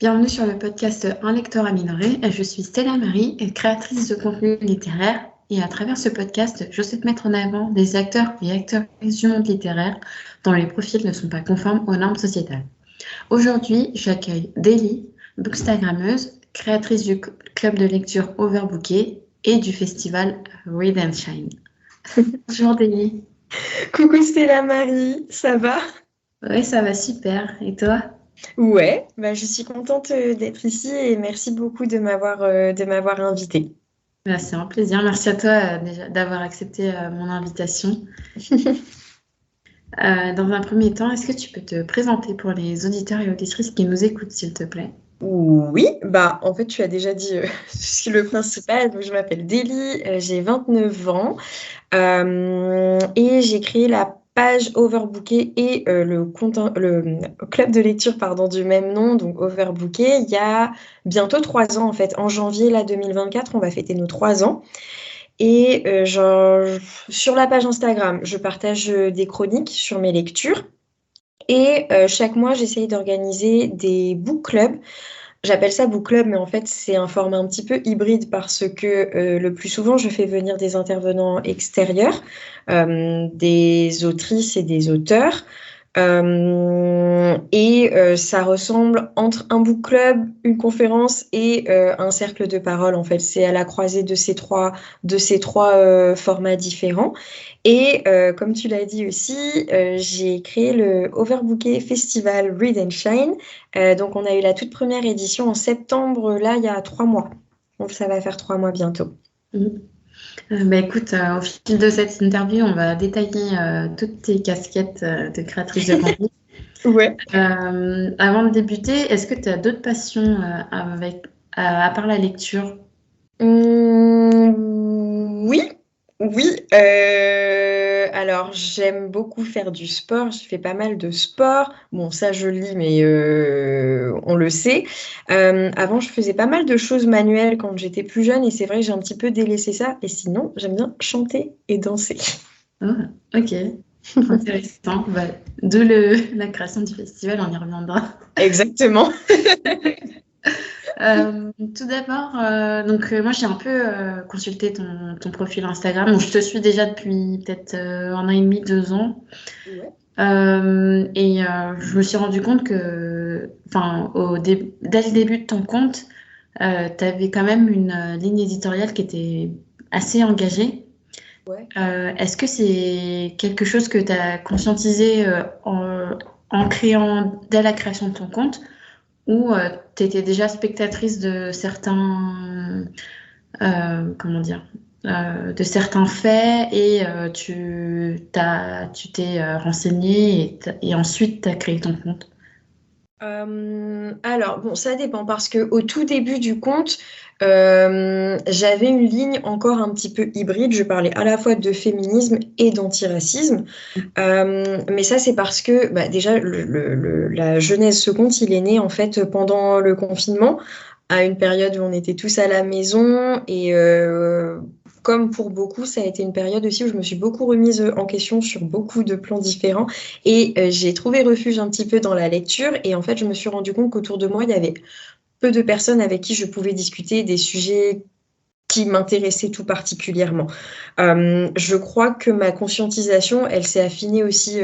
Bienvenue sur le podcast Un lecteur amélioré. Je suis Stella Marie, créatrice de contenu littéraire. Et à travers ce podcast, je souhaite mettre en avant des acteurs et actrices du monde littéraire dont les profils ne sont pas conformes aux normes sociétales. Aujourd'hui, j'accueille Daily, bookstagrammeuse, créatrice du club de lecture Overbooké et du festival Read and Shine. Bonjour Daily. Coucou Stella Marie, ça va? Oui, ça va super. Et toi? Ouais, je suis contente d'être ici et merci beaucoup de m'avoir invitée. C'est un plaisir. Merci à toi déjà d'avoir accepté mon invitation. Dans un premier temps, est-ce que tu peux te présenter pour les auditeurs et auditrices qui nous écoutent, s'il te plaît? Oui, en fait tu as déjà dit ce qui est le principal. Donc, je m'appelle Délie, j'ai 29 ans et j'ai créé la page Overbooké et le club de lecture du même nom, donc Overbooké, il y a bientôt 3 ans en fait. En janvier là, 2024, on va fêter nos 3 ans. Et sur la page Instagram, je partage des chroniques sur mes lectures. Et chaque mois, j'essaye d'organiser des book clubs. J'appelle ça book club, mais en fait, c'est un format un petit peu hybride parce que le plus souvent, je fais venir des intervenants extérieurs, des autrices et des auteurs. Ça ressemble entre un book club, une conférence et un cercle de parole. En fait, c'est à la croisée de ces trois formats différents. Et comme tu l'as dit aussi, j'ai créé le Overbooké Festival Read and Shine. Donc, on a eu la toute première édition en septembre, là, il y a 3 mois. Donc, ça va faire 3 mois bientôt. Écoute, au fil de cette interview, on va détailler toutes tes casquettes de créatrice de contenu. Ouais. Avant de débuter, est-ce que tu as d'autres passions à part la lecture? Oui, oui. Alors, j'aime beaucoup faire du sport. Je fais pas mal de sport. Bon, ça, je lis, mais on le sait. Avant, je faisais pas mal de choses manuelles quand j'étais plus jeune, et c'est vrai que j'ai un petit peu délaissé ça. Et sinon, j'aime bien chanter et danser. Ah, ok, intéressant. D'où la création du festival, on y reviendra. Exactement. Tout d'abord, moi j'ai un peu consulté ton profil Instagram. Donc, je te suis déjà depuis peut-être 1 an et demi, 2 ans. Ouais. Je me suis rendu compte que, dès le début de ton compte, tu avais quand même une ligne éditoriale qui était assez engagée. Ouais. Est-ce que c'est quelque chose que tu as conscientisé en créant dès la création de ton compte ou tu étais déjà spectatrice de certains, comment dire, de certains faits et tu t'es renseignée et ensuite tu as créé ton compte? Alors, bon, ça dépend parce que au tout début du compte, j'avais une ligne encore un petit peu hybride. Je parlais à la fois de féminisme et d'antiracisme. Mais ça, c'est parce que déjà, la genèse ce compte, il est né en fait pendant le confinement, à une période où on était tous à la maison. Et comme pour beaucoup, ça a été une période aussi où je me suis beaucoup remise en question sur beaucoup de plans différents. Et j'ai trouvé refuge un petit peu dans la lecture. Et en fait, je me suis rendu compte qu'autour de moi, il y avait peu de personnes avec qui je pouvais discuter des sujets qui m'intéressaient tout particulièrement. Je crois que ma conscientisation, elle s'est affinée aussi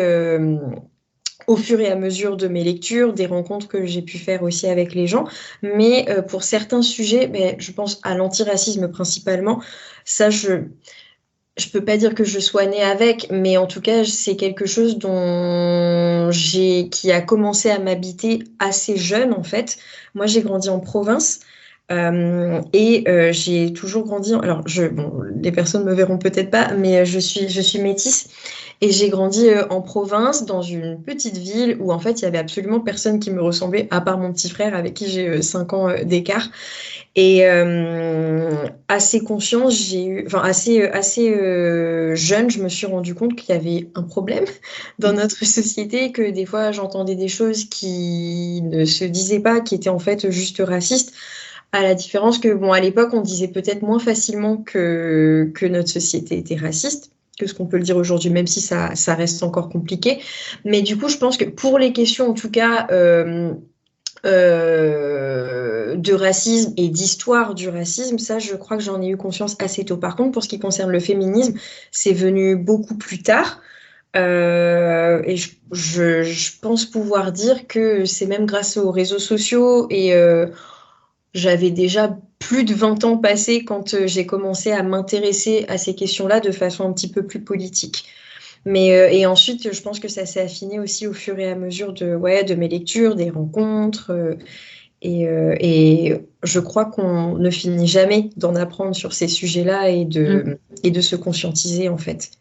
au fur et à mesure de mes lectures, des rencontres que j'ai pu faire aussi avec les gens. Mais pour certains sujets, je pense à l'antiracisme principalement, ça, je peux pas dire que je sois née avec, mais en tout cas, c'est quelque chose qui a commencé à m'habiter assez jeune, en fait. Moi, j'ai grandi en province. J'ai toujours grandi. Alors, bon, les personnes me verront peut-être pas, mais je suis métisse et j'ai grandi en province, dans une petite ville où en fait il y avait absolument personne qui me ressemblait, à part mon petit frère avec qui j'ai 5 ans d'écart. Et assez consciente, assez jeune, je me suis rendu compte qu'il y avait un problème dans notre société, que des fois j'entendais des choses qui ne se disaient pas, qui étaient en fait juste racistes. À la différence que, bon, à l'époque, on disait peut-être moins facilement que notre société était raciste que ce qu'on peut le dire aujourd'hui, même si ça reste encore compliqué. Mais du coup, je pense que pour les questions, en tout cas, de racisme et d'histoire du racisme, ça, je crois que j'en ai eu conscience assez tôt. Par contre, pour ce qui concerne le féminisme, c'est venu beaucoup plus tard. Et je pense pouvoir dire que c'est même grâce aux réseaux sociaux et j'avais déjà plus de 20 ans passés quand j'ai commencé à m'intéresser à ces questions-là de façon un petit peu plus politique. Mais et ensuite, je pense que ça s'est affiné aussi au fur et à mesure de mes lectures, des rencontres. Et je crois qu'on ne finit jamais d'en apprendre sur ces sujets-là et de se conscientiser, en fait.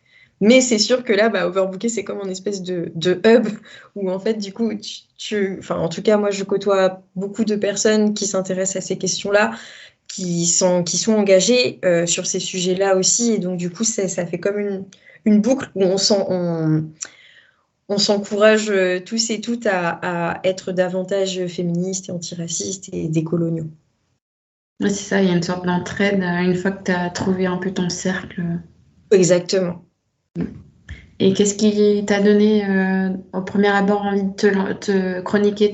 Mais c'est sûr que là, Overbooké, c'est comme une espèce de hub où, en fait, du coup, enfin, en tout cas, moi, je côtoie beaucoup de personnes qui s'intéressent à ces questions-là, qui sont engagées sur ces sujets-là aussi. Et donc, du coup, ça fait comme une boucle où on s'encourage tous et toutes à être davantage féministes et antiracistes et décoloniaux. Ouais, c'est ça, il y a une sorte d'entraide une fois que tu as trouvé un peu ton cercle. Exactement. Et qu'est-ce qui t'a donné au premier abord envie de te chroniquer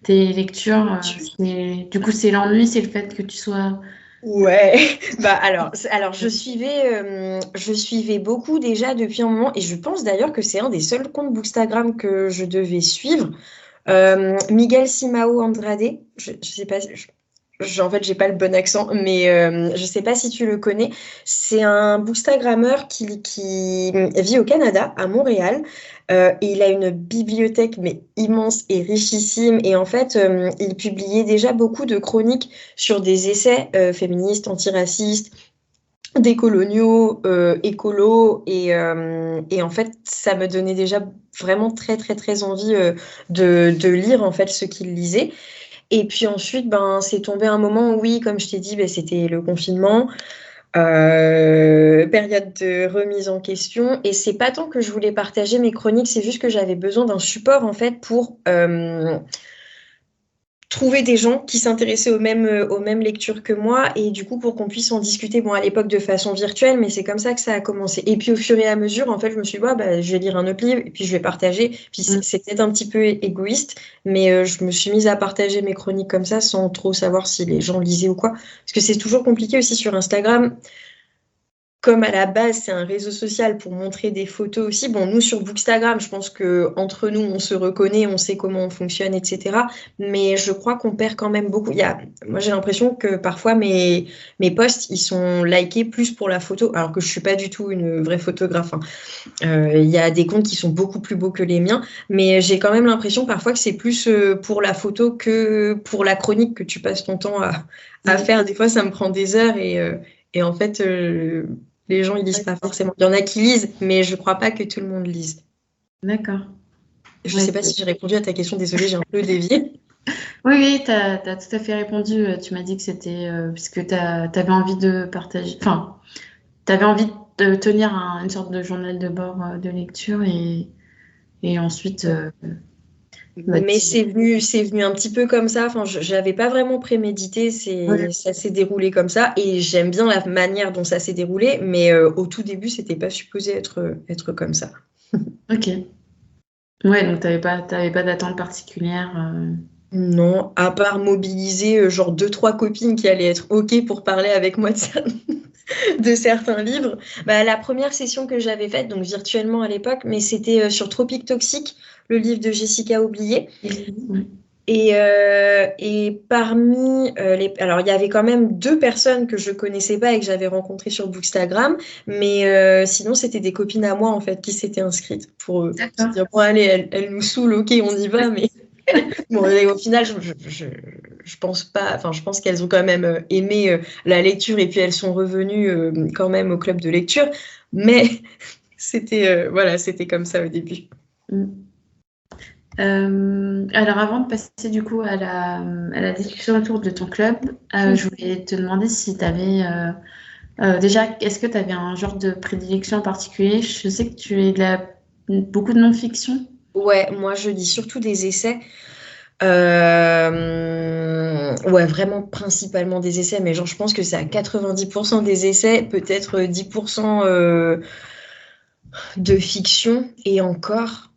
tes lectures? Du coup, c'est l'ennui, c'est le fait que tu sois... Ouais, alors je suivais beaucoup déjà depuis un moment et je pense d'ailleurs que c'est un des seuls comptes Bookstagram que je devais suivre. Miguel Simao Andrade, je sais pas, en fait j'ai pas le bon accent, mais je sais pas si tu le connais. C'est un bookstagrammeur qui vit au Canada, à Montréal, et il a une bibliothèque mais immense et richissime. Et en fait, il publiait déjà beaucoup de chroniques sur des essais féministes, antiracistes, décoloniaux, écolos, et en fait, ça me donnait déjà vraiment très très très envie de lire en fait ce qu'il lisait. Et puis ensuite, c'est tombé un moment où, oui, comme je t'ai dit, c'était le confinement, période de remise en question. Et c'est pas tant que je voulais partager mes chroniques, c'est juste que j'avais besoin d'un support, en fait, pour trouver des gens qui s'intéressaient aux mêmes lectures que moi et du coup pour qu'on puisse en discuter, bon à l'époque de façon virtuelle, mais c'est comme ça que ça a commencé. Et puis au fur et à mesure, en fait, je me suis dit, je vais lire un autre livre et puis je vais partager. Puis c'est peut-être un petit peu égoïste, mais je me suis mise à partager mes chroniques comme ça sans trop savoir si les gens lisaient ou quoi. Parce que c'est toujours compliqué aussi sur Instagram. Comme à la base, c'est un réseau social pour montrer des photos aussi. Bon, nous, sur Bookstagram, je pense que entre nous, on se reconnaît, on sait comment on fonctionne, etc. Mais je crois qu'on perd quand même beaucoup. Moi, j'ai l'impression que parfois, mes posts, ils sont likés plus pour la photo, alors que je suis pas du tout une vraie photographe, hein. Il y a des comptes qui sont beaucoup plus beaux que les miens, mais j'ai quand même l'impression parfois que c'est plus pour la photo que pour la chronique que tu passes ton temps à faire. Des fois, ça me prend des heures et en fait... les gens, ils lisent pas forcément. Il y en a qui lisent, mais je crois pas que tout le monde lise. D'accord. Je sais pas si j'ai répondu à ta question, désolée, j'ai un peu dévié. Oui, tu as tout à fait répondu. Tu m'as dit que c'était puisque tu avais envie de partager, enfin, tu avais envie de tenir une sorte de journal de bord de lecture et ensuite. Mais c'est venu un petit peu comme ça. Enfin, je n'avais pas vraiment prémédité. Ça s'est déroulé comme ça. Et j'aime bien la manière dont ça s'est déroulé. Mais au tout début, c'était pas supposé être comme ça. Ok. Ouais, donc t'avais pas d'attente particulière. Non, à part mobiliser genre 2-3 copines qui allaient être OK pour parler avec moi de certains livres. La première session que j'avais faite, donc virtuellement à l'époque, mais c'était sur Tropique Toxique, le livre de Jessica Oublié. Et parmi alors il y avait quand même 2 personnes que je connaissais pas et que j'avais rencontrées sur Bookstagram, mais sinon c'était des copines à moi en fait qui s'étaient inscrites pour se dire bon allez, elle nous saoule, ok on y va, mais bon, et au final je pense pas, enfin je pense qu'elles ont quand même aimé la lecture et puis elles sont revenues quand même au club de lecture, mais c'était comme ça au début. Alors avant de passer du coup à la discussion autour de ton club, je voulais te demander si tu avais déjà, est-ce que tu avais un genre de prédilection en particulier? Je sais que tu es beaucoup de non-fiction. Ouais, moi je lis surtout des essais. Ouais, vraiment principalement des essais, mais genre je pense que c'est à 90% des essais, peut-être 10% de fiction, et encore.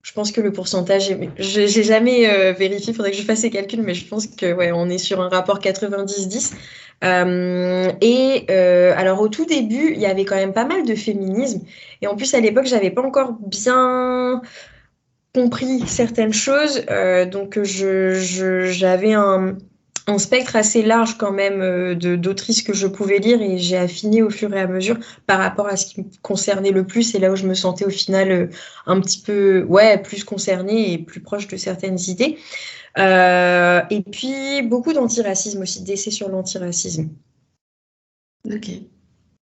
Je pense que le pourcentage, j'ai jamais vérifié, il faudrait que je fasse ces calculs, mais je pense que ouais, on est sur un rapport 90-10. Alors au tout début, il y avait quand même pas mal de féminisme. Et en plus, à l'époque, j'avais pas encore bien compris certaines choses. Donc j'avais un spectre assez large quand même d'autrices que je pouvais lire et j'ai affiné au fur et à mesure par rapport à ce qui me concernait le plus et là où je me sentais au final un petit peu ouais, plus concernée et plus proche de certaines idées. Et puis beaucoup d'antiracisme aussi, d'essais sur l'antiracisme, Ok.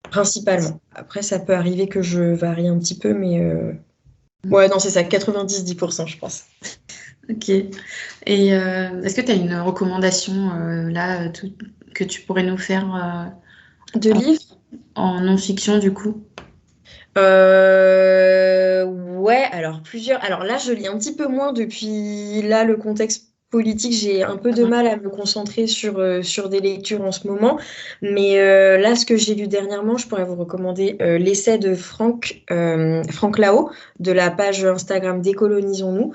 principalement. Après, ça peut arriver que je varie un petit peu, mais ouais, non, c'est ça, 90-10%, je pense. Ok. Et est-ce que tu as une recommandation là que tu pourrais nous faire De livres? en non-fiction du coup? Ouais, alors plusieurs. Alors là, je lis un petit peu moins depuis là le contexte politique. J'ai un peu de mal à me concentrer sur des lectures en ce moment. Mais là, ce que j'ai lu dernièrement, je pourrais vous recommander l'essai de Franck Lao de la page Instagram Décolonisons-nous.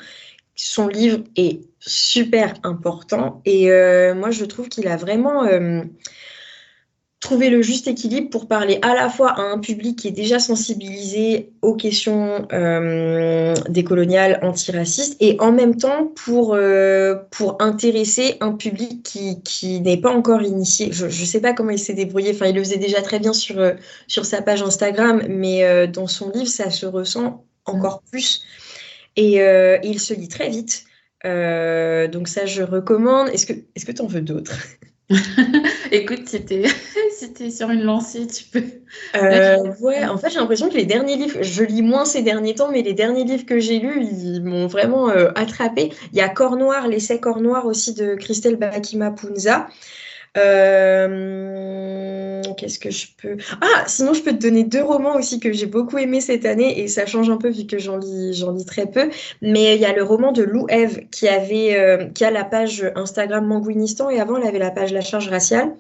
Son livre est super important et moi, je trouve qu'il a vraiment trouver le juste équilibre pour parler à la fois à un public qui est déjà sensibilisé aux questions décoloniales, antiracistes, et en même temps pour intéresser un public qui n'est pas encore initié. Je ne sais pas comment il s'est débrouillé, enfin il le faisait déjà très bien sur sa page Instagram, mais dans son livre, ça se ressent encore plus. Et il se lit très vite. Donc ça, je recommande. Est-ce que tu en veux d'autres? Écoute, c'était sur une lancée, tu peux. Ouais, en fait, j'ai l'impression que les derniers livres, je lis moins ces derniers temps, mais les derniers livres que j'ai lus, ils m'ont vraiment attrapée. Il y a Corps Noir, l'essai Corps Noir aussi de Christelle Bakima Punza. Qu'est-ce que je peux... Ah, sinon, je peux te donner deux romans aussi que j'ai beaucoup aimés cette année, et ça change un peu vu que j'en lis très peu. Mais il y a le roman de Lou Eve qui a la page Instagram Manguinistan, et avant, elle avait la page La Charge Raciale.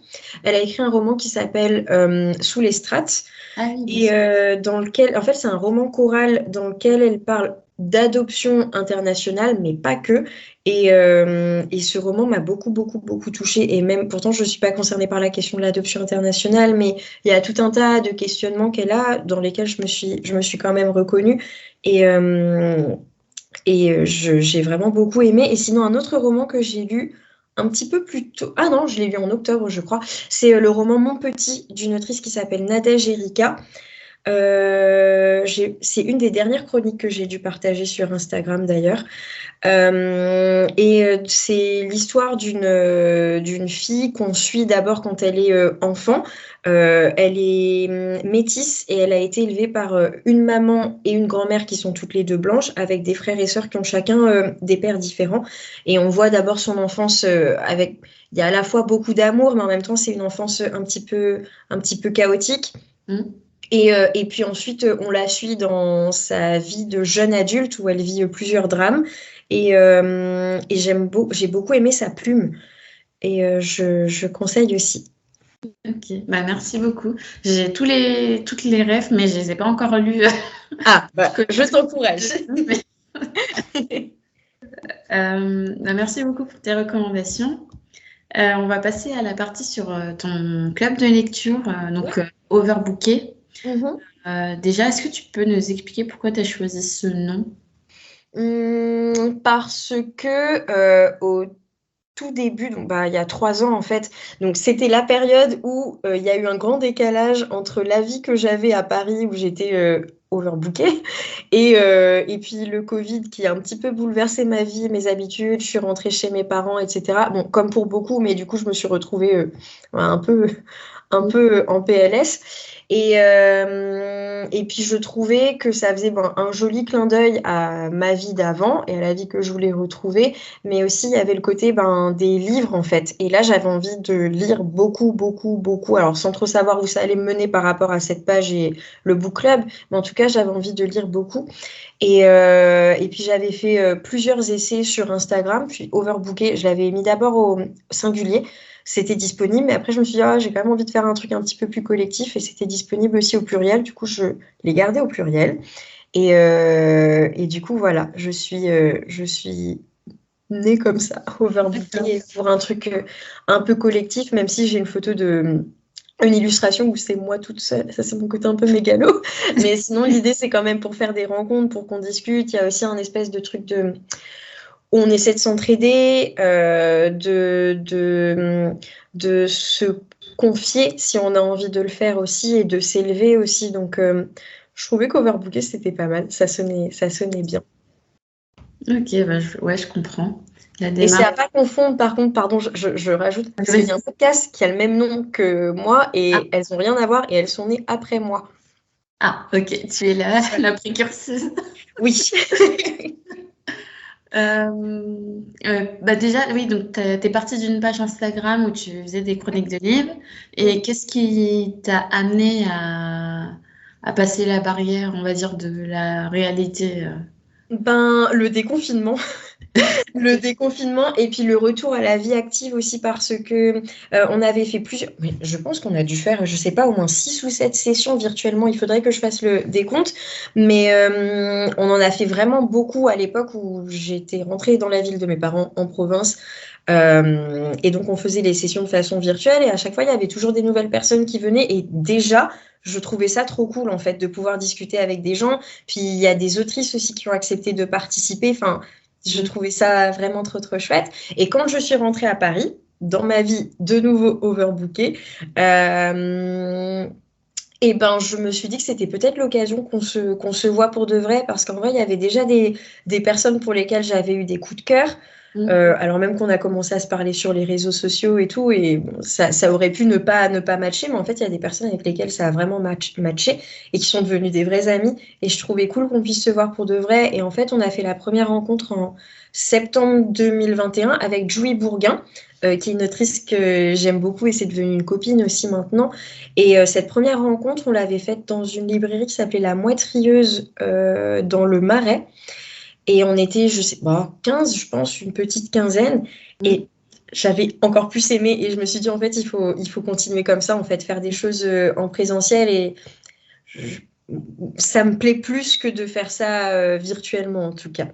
Elle a écrit un roman qui s'appelle Sous les strates. Ah oui, bien Et sûr. dans lequel, en fait, c'est un roman choral dans lequel elle parle d'adoption internationale, mais pas que. Et ce roman m'a beaucoup, beaucoup, beaucoup touchée. Et même, pourtant, je ne suis pas concernée par la question de l'adoption internationale, mais il y a tout un tas de questionnements qu'elle a dans lesquels je me suis quand même reconnue. Et, j'ai vraiment beaucoup aimé. Et sinon, un autre roman que j'ai lu un petit peu plus tôt, ah non, je l'ai lu en octobre, je crois, c'est le roman Mon Petit d'une autrice qui s'appelle Nadège Erika. C'est une des dernières chroniques que j'ai dû partager sur Instagram d'ailleurs. C'est l'histoire d'une fille qu'on suit d'abord quand elle est enfant. Elle est métisse et elle a été élevée par une maman et une grand-mère qui sont toutes les deux blanches, avec des frères et sœurs qui ont chacun des pères différents. Et on voit d'abord son enfance avec... Il y a à la fois beaucoup d'amour, mais en même temps, c'est une enfance un petit peu chaotique. Mm. Et puis ensuite, on la suit dans sa vie de jeune adulte où elle vit plusieurs drames. Et j'ai beaucoup aimé sa plume. Et je conseille aussi. Ok, bah, merci beaucoup. J'ai toutes les rêves, mais je les ai pas encore lus. Ah, bah, je t'encourage. Bah, merci beaucoup pour tes recommandations. On va passer à la partie sur ton club de lecture, donc Overbooké. Mhm. Déjà, est-ce que tu peux nous expliquer pourquoi tu as choisi ce nom? Parce que au tout début, donc bah, il y a 3 ans en fait, donc c'était la période où il y a eu un grand décalage entre la vie que j'avais à Paris où j'étais overbookée et puis le Covid qui a un petit peu bouleversé ma vie, mes habitudes, je suis rentrée chez mes parents, etc. Bon, comme pour beaucoup, mais du coup je me suis retrouvée un peu en PLS. Et puis je trouvais que ça faisait un joli clin d'œil à ma vie d'avant et à la vie que je voulais retrouver, mais aussi il y avait le côté des livres en fait. Et là j'avais envie de lire beaucoup, beaucoup, beaucoup. Alors sans trop savoir où ça allait me mener par rapport à cette page et le book club, mais en tout cas j'avais envie de lire beaucoup. Et puis j'avais fait plusieurs essais sur Instagram, puis Overbooké, je l'avais mis d'abord au singulier, c'était disponible, mais après je me suis dit, ah, j'ai quand même envie de faire un truc un petit peu plus collectif, et c'était disponible aussi au pluriel, du coup je l'ai gardé au pluriel. Et du coup, voilà, je suis née comme ça, overbookée pour un truc un peu collectif, même si j'ai une photo une illustration où c'est moi toute seule. Ça, c'est mon côté un peu mégalo. Mais sinon, l'idée, c'est quand même pour faire des rencontres, pour qu'on discute. Il y a aussi un espèce de truc où on essaie de s'entraider, de se confier si on a envie de le faire aussi et de s'élever aussi. Donc, je trouvais qu'Overbooker, c'était pas mal. Ça sonnait bien. Ok, bah, ouais, je comprends. La Et c'est démarche. à pas confondre, par contre, pardon, je rajoute, parce qu'il y a un podcast qui a le même nom que moi Ah, et elles n'ont rien à voir et elles sont nées après moi. ah, ok, tu es la précurseuse. Oui. Bah déjà, oui, donc t'es partie d'une page Instagram où tu faisais des chroniques de livres. Et qu'est-ce qui t'a amené à passer la barrière, on va dire, de la réalité Ben, le déconfinement. Le déconfinement et puis le retour à la vie active aussi parce que on avait fait plusieurs. Mais je pense qu'on a dû faire, je sais pas, au moins 6 ou 7 sessions virtuellement. Il faudrait que je fasse le décompte. Mais on en a fait vraiment beaucoup à l'époque où j'étais rentrée dans la ville de mes parents en province. Et donc on faisait les sessions de façon virtuelle et à chaque fois il y avait toujours des nouvelles personnes qui venaient et déjà je trouvais ça trop cool en fait de pouvoir discuter avec des gens. Puis il y a des autrices aussi qui ont accepté de participer. Enfin, je trouvais ça vraiment trop, trop chouette. Et quand je suis rentrée à Paris, dans ma vie de nouveau overbookée, et ben, je me suis dit que c'était peut-être l'occasion qu'on se voit pour de vrai, parce qu'en vrai, il y avait déjà des personnes pour lesquelles j'avais eu des coups de cœur. Alors même qu'on a commencé à se parler sur les réseaux sociaux et tout, et bon, ça aurait pu ne pas matcher, mais en fait, il y a des personnes avec lesquelles ça a vraiment matché et qui sont devenues des vrais amis. Et je trouvais cool qu'on puisse se voir pour de vrai. Et en fait, on a fait la première rencontre en septembre 2021 avec Jouy Bourguin, qui est une autrice que j'aime beaucoup et c'est devenu une copine aussi maintenant. Et cette première rencontre, on l'avait faite dans une librairie qui s'appelait La Moitrieuse dans le Marais. Et on était, je sais pas, 15, je pense, une petite quinzaine. Et j'avais encore plus aimé. Et je me suis dit, en fait, il faut continuer comme ça, en fait, faire des choses en présentiel. Et je- ça me plaît plus que de faire ça virtuellement, en tout cas.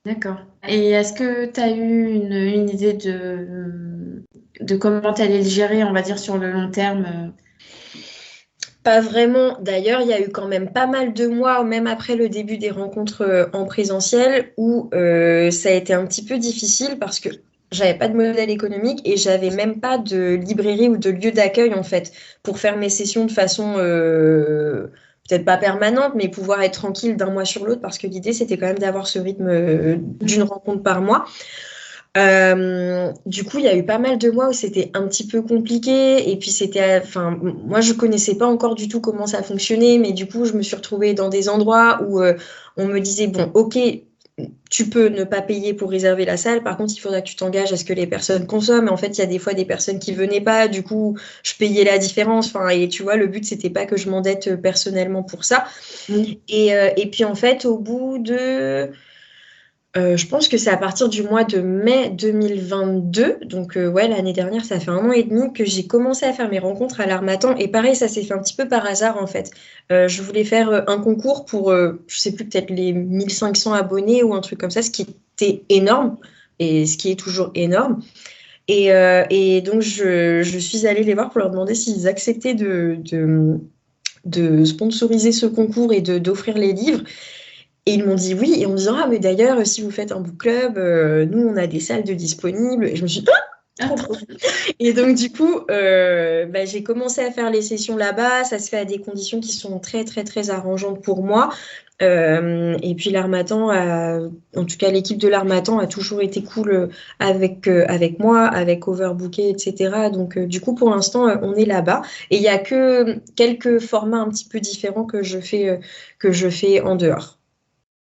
D'accord. Et est-ce que tu as eu une idée de comment tu allais le gérer, on va dire, sur le long terme Pas vraiment. D'ailleurs, il y a eu quand même pas mal de mois, même après le début des rencontres en présentiel, où ça a été un petit peu difficile parce que j'avais pas de modèle économique et j'avais même pas de librairie ou de lieu d'accueil en fait pour faire mes sessions de façon peut-être pas permanente, mais pouvoir être tranquille d'un mois sur l'autre parce que l'idée c'était quand même d'avoir ce rythme d'une rencontre par mois. Du coup, il y a eu pas mal de mois où c'était un petit peu compliqué et puis c'était, enfin, moi je connaissais pas encore du tout comment ça fonctionnait, mais du coup je me suis retrouvée dans des endroits où on me disait bon, ok, tu peux ne pas payer pour réserver la salle, par contre il faudra que tu t'engages à ce que les personnes consomment. Et en fait, il y a des fois des personnes qui venaient pas, du coup je payais la différence. Enfin, et tu vois, le but c'était pas que je m'endette personnellement pour ça. Et puis en fait, au bout de je pense que c'est à partir du mois de mai 2022, donc ouais, l'année dernière, ça fait 1 an et demi que j'ai commencé à faire mes rencontres à l'Harmattan. Et pareil, ça s'est fait un petit peu par hasard en fait. Je voulais faire un concours pour, je sais plus, peut-être les 1500 abonnés ou un truc comme ça, ce qui était énorme et ce qui est toujours énorme. Et donc, je suis allée les voir pour leur demander s'ils acceptaient de sponsoriser ce concours et d'offrir les livres. Et ils m'ont dit oui, et on me dit, ah, mais d'ailleurs, si vous faites un book club, nous, on a des salles de disponibles. Et je me suis dit, ah, trop trop. Et donc, du coup, bah, j'ai commencé à faire les sessions là-bas. Ça se fait à des conditions qui sont très, très, très arrangeantes pour moi. Et puis, l'Harmattan, en tout cas, l'équipe de l'Harmattan a toujours été cool avec moi, avec Overbooké, etc. Donc, du coup, pour l'instant, on est là-bas. Et il n'y a que quelques formats un petit peu différents que je fais en dehors.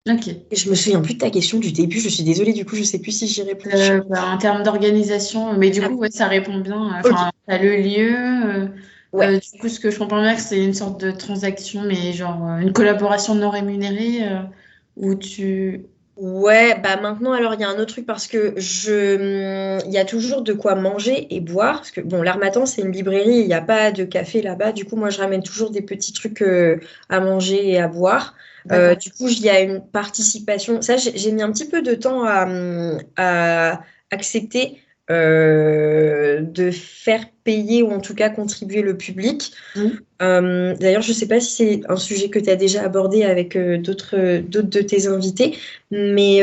Ok. Et je me souviens plus de ta question du début, je suis désolée, du coup, je sais plus si j'y réponds. Bah, en termes d'organisation, mais du Ah, coup, ouais, ça répond bien. ok, Enfin, t'as le lieu. ouais. Du coup, ce que je comprends bien, que c'est une sorte de transaction, mais genre une collaboration non rémunérée où tu. Ouais, bah maintenant, alors il y a un autre truc parce que il y a toujours de quoi manger et boire. Parce que bon, l'Harmattan, c'est une librairie, il n'y a pas de café là-bas. Du coup, moi, je ramène toujours des petits trucs à manger et à boire. D'accord. Du coup, il y a une participation. Ça, j'ai mis un petit peu de temps à accepter de faire payer ou en tout cas contribuer le public. Mhm. D'ailleurs, je ne sais pas si c'est un sujet que tu as déjà abordé avec d'autres de tes invités, mais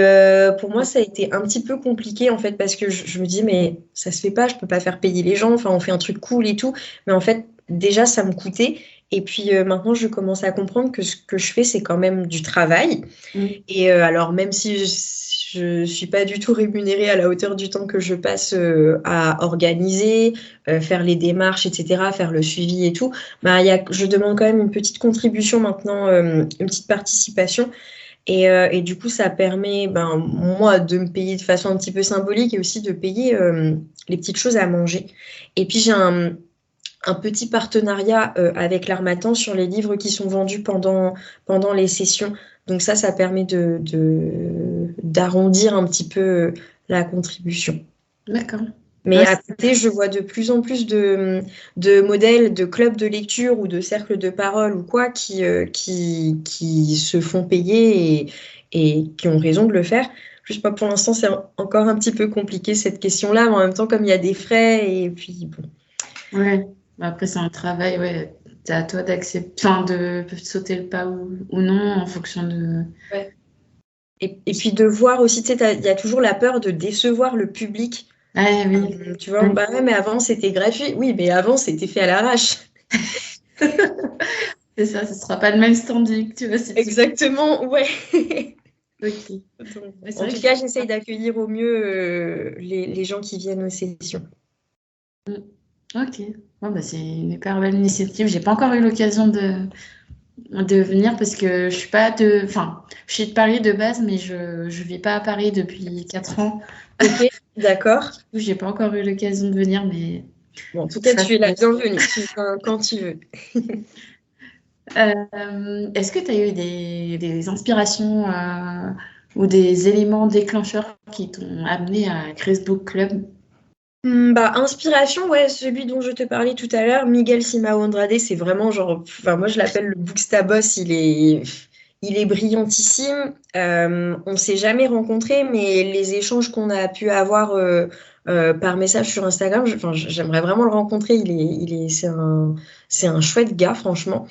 pour moi, ça a été un petit peu compliqué en fait parce que je me dis, mais ça se fait pas, je peux pas faire payer les gens, enfin, on fait un truc cool et tout, mais en fait, déjà, ça me coûtait. Et puis maintenant, je commence à comprendre que ce que je fais, c'est quand même du travail. Mhm. Et alors, même si je suis pas du tout rémunérée à la hauteur du temps que je passe à organiser, faire les démarches, etc., faire le suivi et tout, bah, je demande quand même une petite contribution maintenant, une petite participation. Et du coup, ça permet, ben, moi, de me payer de façon un petit peu symbolique et aussi de payer les petites choses à manger. Et puis, j'ai un petit partenariat avec l'Harmattan sur les livres qui sont vendus pendant les sessions. Donc ça permet d'arrondir un petit peu la contribution. D'accord. Mais Ouais, à côté, je vois de plus en plus de modèles de clubs de lecture ou de cercles de parole ou quoi qui se font payer et qui ont raison de le faire. Juste moi, pour l'instant, c'est encore un petit peu compliqué cette question-là, mais en même temps, comme il y a des frais, et puis bon. ouais. Bah, après, c'est un travail, ouais. C'est à toi d'accepter, enfin, de sauter le pas ou non en fonction de. Ouais. Et puis de voir aussi, tu sais, il y a toujours la peur de décevoir le public. Ah oui. Tu vois, Oui. bah ouais, mais avant c'était gratuit. Oui, mais avant c'était fait à l'arrache. C'est ça, ce sera pas le même standing, tu vois, si tu. Exactement, ouais. Ok. Donc, Ouais, c'est en vrai tout que cas, j'essaye d'accueillir au mieux les gens qui viennent aux sessions. Ok. Bon, bah, c'est une hyper belle initiative. J'ai pas encore eu l'occasion de venir parce que je suis pas de. Enfin, je suis de Paris de base, mais je vis pas à Paris depuis 4 ans. Ok, d'accord. Du coup, j'ai pas encore eu l'occasion de venir, mais Bon, en tout faut que je cas, fasse tu es la ça. bienvenue. Tu viens quand tu veux. Est-ce que tu as eu des inspirations ou des éléments déclencheurs qui t'ont amené à créer ce book club? Bah, inspiration, ouais, celui dont je te parlais tout à l'heure, Miguel Simao Andrade, c'est vraiment genre, enfin, moi je l'appelle le Bookstaboss, il est brillantissime. On s'est jamais rencontrés, mais les échanges qu'on a pu avoir par message sur Instagram, enfin, j'aimerais vraiment le rencontrer. C'est un chouette gars, franchement.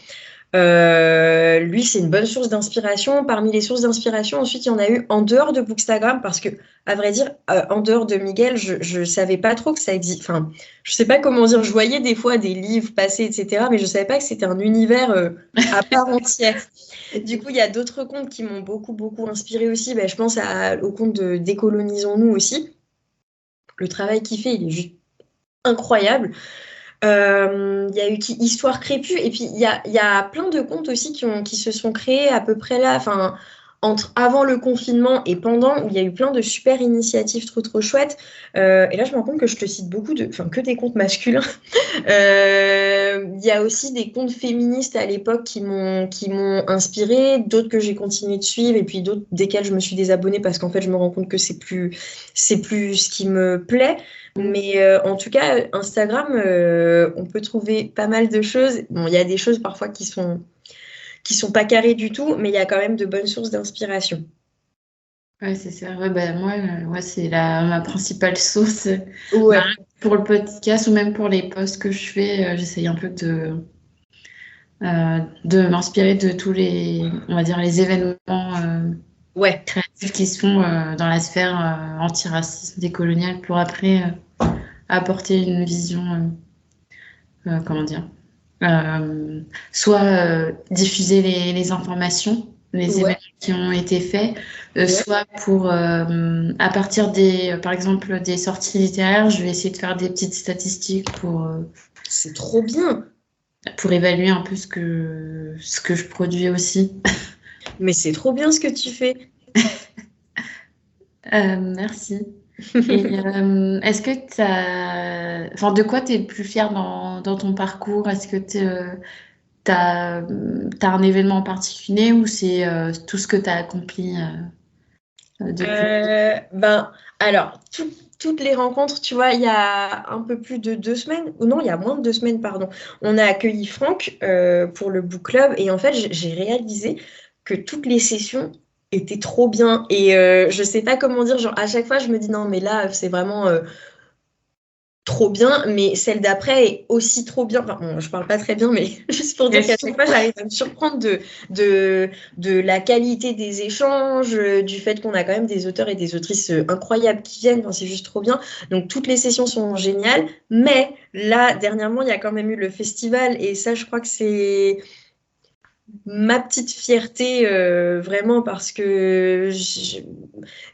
Lui, c'est une bonne source d'inspiration. Parmi les sources d'inspiration, ensuite, il y en a eu en dehors de Bookstagram, parce que, à vrai dire, en dehors de Miguel, je savais pas trop que ça existe. Enfin, je sais pas comment dire. Je voyais des fois des livres passer, etc., mais je savais pas que c'était un univers à part entière. Du coup, il y a d'autres comptes qui m'ont beaucoup, beaucoup inspiré aussi. Ben, je pense au compte de Décolonisons-nous aussi. Le travail qu'il fait, il est juste incroyable. Il y a eu Histoire Crépue, et puis il y a plein de comptes aussi qui se sont créés à peu près là, enfin, avant le confinement et pendant, où il y a eu plein de super initiatives trop trop chouettes. Et là, je me rends compte que je te cite enfin, que des comptes masculins. Il y a aussi des comptes féministes à l'époque qui m'ont inspiré, d'autres que j'ai continué de suivre, et puis d'autres desquels je me suis désabonnée parce qu'en fait, je me rends compte que c'est plus ce qui me plaît. Mais en tout cas, Instagram, on peut trouver pas mal de choses. Bon, il y a des choses parfois qui sont pas carrées du tout, mais il y a quand même de bonnes sources d'inspiration. Ouais, c'est ça. Ouais, bah, moi, ouais, c'est ma principale source. Bah, Ouais, pour le podcast ou même pour les posts que je fais, j'essaye un peu de m'inspirer de tous on va dire, les événements ouais, créatifs qui se font dans la sphère antiracisme décoloniale pour après apporter une vision, comment dire, euh, soit diffuser les informations, les ouais, événements qui ont été faits, ouais. soit pour, à partir par exemple, des sorties littéraires, je vais essayer de faire des petites statistiques C'est trop bien. pour évaluer un peu ce que je produis aussi. Mais c'est trop bien ce que tu fais. Merci. Et est-ce que enfin, de quoi tu es le plus fier dans ton parcours? Est-ce que tu as, un événement en particulier ou c'est tout ce que tu as accompli depuis? Ben, alors, toutes les rencontres, tu vois, il y a un peu plus de 2 semaines, ou non, il y a moins de 2 semaines, pardon. On a accueilli Franck pour le book club, et en fait, j'ai réalisé que toutes les sessions étaient trop bien. Et je sais pas comment dire, genre à chaque fois, je me dis non, mais là, c'est vraiment trop bien, mais celle d'après est aussi trop bien. Enfin, bon, je parle pas très bien, mais juste pour dire qu'à chaque fois, j'arrive à me surprendre de la qualité des échanges, du fait qu'on a quand même des auteurs et des autrices incroyables qui viennent. Enfin, c'est juste trop bien. Donc, toutes les sessions sont géniales. Mais là, dernièrement, il y a quand même eu le festival, et ça, je crois que c'est ma petite fierté, vraiment, parce que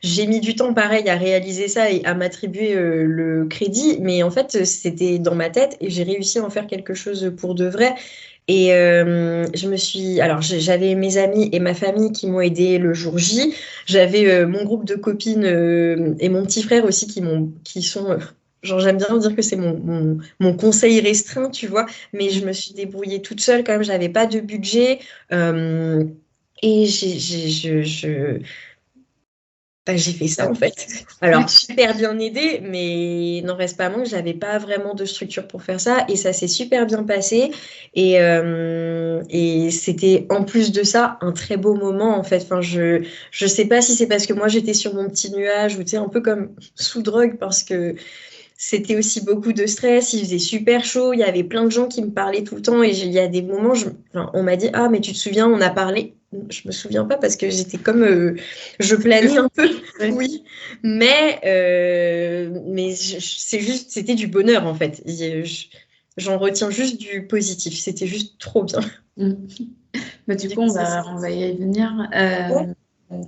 j'ai mis du temps pareil à réaliser ça et à m'attribuer le crédit, mais en fait c'était dans ma tête et j'ai réussi à en faire quelque chose pour de vrai. Et alors j'avais mes amis et ma famille qui m'ont aidé le jour J, j'avais mon groupe de copines et mon petit frère aussi qui sont genre j'aime bien dire que c'est mon conseil restreint, tu vois, mais je me suis débrouillée toute seule quand même, j'avais pas de budget. euh, et j'ai fait ça en fait. Alors, super bien aidé, mais n'en reste pas moins que j'avais pas vraiment de structure pour faire ça. Et ça s'est super bien passé. Et c'était en plus de ça un très beau moment en fait. Enfin, je sais pas si c'est parce que moi j'étais sur mon petit nuage ou tu sais, un peu comme sous drogue parce que c'était aussi beaucoup de stress, il faisait super chaud, il y avait plein de gens qui me parlaient tout le temps et il y a des moments, enfin, on m'a dit, ah mais tu te souviens, on a parlé. Je me souviens pas parce que j'étais comme, je planais un peu, oui, mais c'est juste, c'était du bonheur en fait. J'en retiens juste du positif, c'était juste trop bien. Bah, du coup, on va y venir.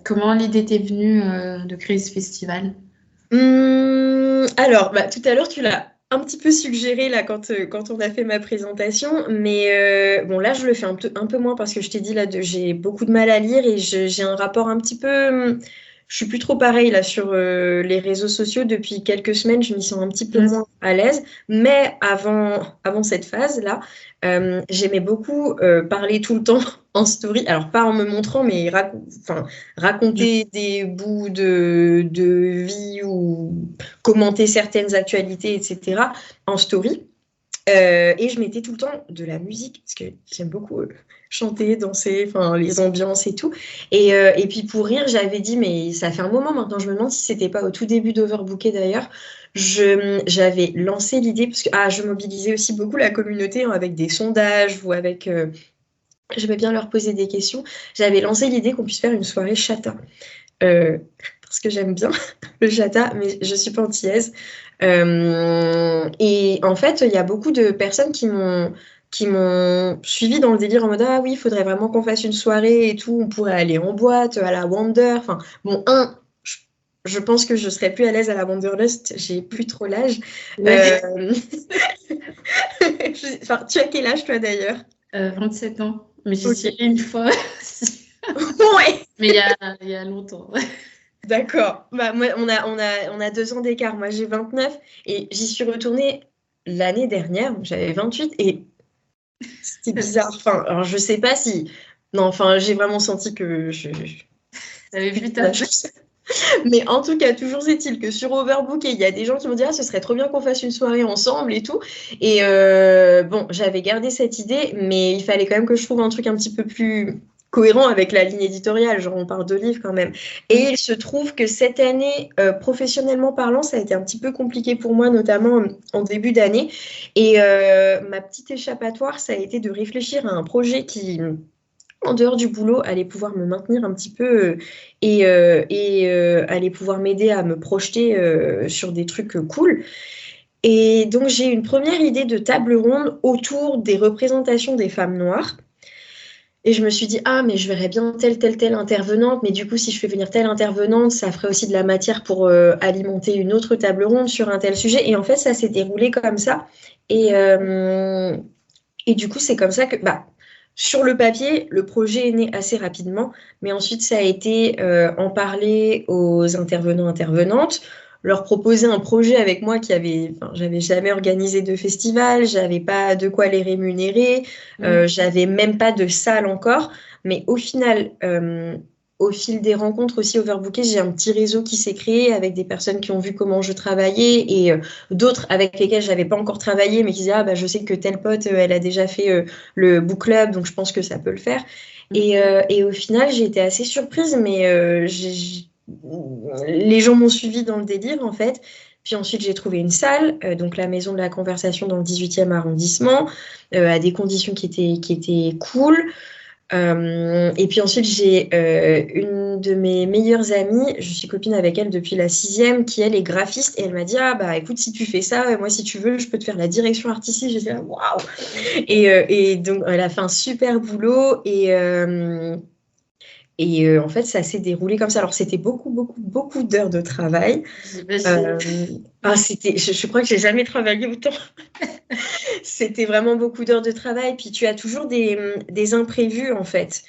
Comment l'idée t'est venue de créer ce festival? Alors, bah, tout à l'heure, tu l'as un petit peu suggéré là quand on a fait ma présentation, mais bon là je le fais un peu moins parce que je t'ai dit là j'ai beaucoup de mal à lire et j'ai un rapport un petit peu, je suis plus trop pareil là sur les réseaux sociaux depuis quelques semaines, je m'y sens un petit peu moins à l'aise, mais avant cette phase là, j'aimais beaucoup parler tout le temps en story, alors pas en me montrant, mais raconter des bouts de vie ou commenter certaines actualités, etc., en story. Et je mettais tout le temps de la musique, parce que j'aime beaucoup chanter, danser, enfin les ambiances et tout. Et puis pour rire, j'avais dit, mais ça fait un moment maintenant, je me demande si c'était pas au tout début d'Overbooké d'ailleurs, j'avais lancé l'idée, parce que je mobilisais aussi beaucoup la communauté hein, avec des sondages ou avec... j'aimais bien leur poser des questions. J'avais lancé l'idée qu'on puisse faire une soirée chata. Parce que j'aime bien le chata, mais je suis pas antillaise. Et en fait, il y a beaucoup de personnes qui m'ont suivi dans le délire en mode ah oui, il faudrait vraiment qu'on fasse une soirée et tout, on pourrait aller en boîte, à la Wonder. Enfin, bon, je pense que je serais plus à l'aise à la Wanderlust, j'ai plus trop l'âge. Enfin, tu as quel âge toi d'ailleurs? 27 ans, mais j'y suis allée une fois. Ouais. Mais il y a longtemps. D'accord. Bah, moi, on a 2 ans d'écart. Moi, j'ai 29 et j'y suis retournée l'année dernière. J'avais 28 et c'était bizarre. Enfin, alors, je sais pas si. Non, enfin, j'ai vraiment senti que T'avais vu ta Mais en tout cas, toujours est-il que sur Overbook, il y a des gens qui m'ont dit ah, ce serait trop bien qu'on fasse une soirée ensemble et tout. Et bon, j'avais gardé cette idée, mais il fallait quand même que je trouve un truc un petit peu plus cohérent avec la ligne éditoriale. Genre, on parle de livres quand même. Et il se trouve que cette année, professionnellement parlant, ça a été un petit peu compliqué pour moi, notamment en début d'année. Et ma petite échappatoire, ça a été de réfléchir à un projet qui en dehors du boulot, allait pouvoir me maintenir un petit peu et allait pouvoir m'aider à me projeter sur des trucs cool. Et donc, j'ai une première idée de table ronde autour des représentations des femmes noires. Et je me suis dit, ah, mais je verrais bien telle intervenante, mais du coup, si je fais venir telle intervenante, ça ferait aussi de la matière pour alimenter une autre table ronde sur un tel sujet. Et en fait, ça s'est déroulé comme ça. Et du coup, c'est comme ça que, bah, sur le papier, le projet est né assez rapidement, mais ensuite, ça a été en parler aux intervenants, intervenantes, leur proposer un projet avec moi j'avais jamais organisé de festival, j'avais pas de quoi les rémunérer, j'avais même pas de salle encore, mais au final, au fil des rencontres aussi overbookées, j'ai un petit réseau qui s'est créé avec des personnes qui ont vu comment je travaillais et d'autres avec lesquelles j'avais pas encore travaillé, mais qui disaient, ah bah je sais que telle pote, elle a déjà fait le book club, donc je pense que ça peut le faire. Et au final, j'ai été assez surprise, mais les gens m'ont suivi dans le délire, en fait. Puis ensuite, j'ai trouvé une salle, donc la Maison de la Conversation dans le 18e arrondissement, à des conditions qui étaient cool. Et puis ensuite, j'ai une de mes meilleures amies, je suis copine avec elle depuis la 6e, qui elle est graphiste, et elle m'a dit, ah bah écoute, si tu fais ça, moi si tu veux, je peux te faire la direction artistique. J'ai dit, waouh! Et donc, elle a fait un super boulot, et en fait, ça s'est déroulé comme ça. Alors, c'était beaucoup, beaucoup, beaucoup d'heures de travail. Je crois que j'ai jamais travaillé autant. C'était vraiment beaucoup d'heures de travail. Puis, tu as toujours des imprévus, en fait.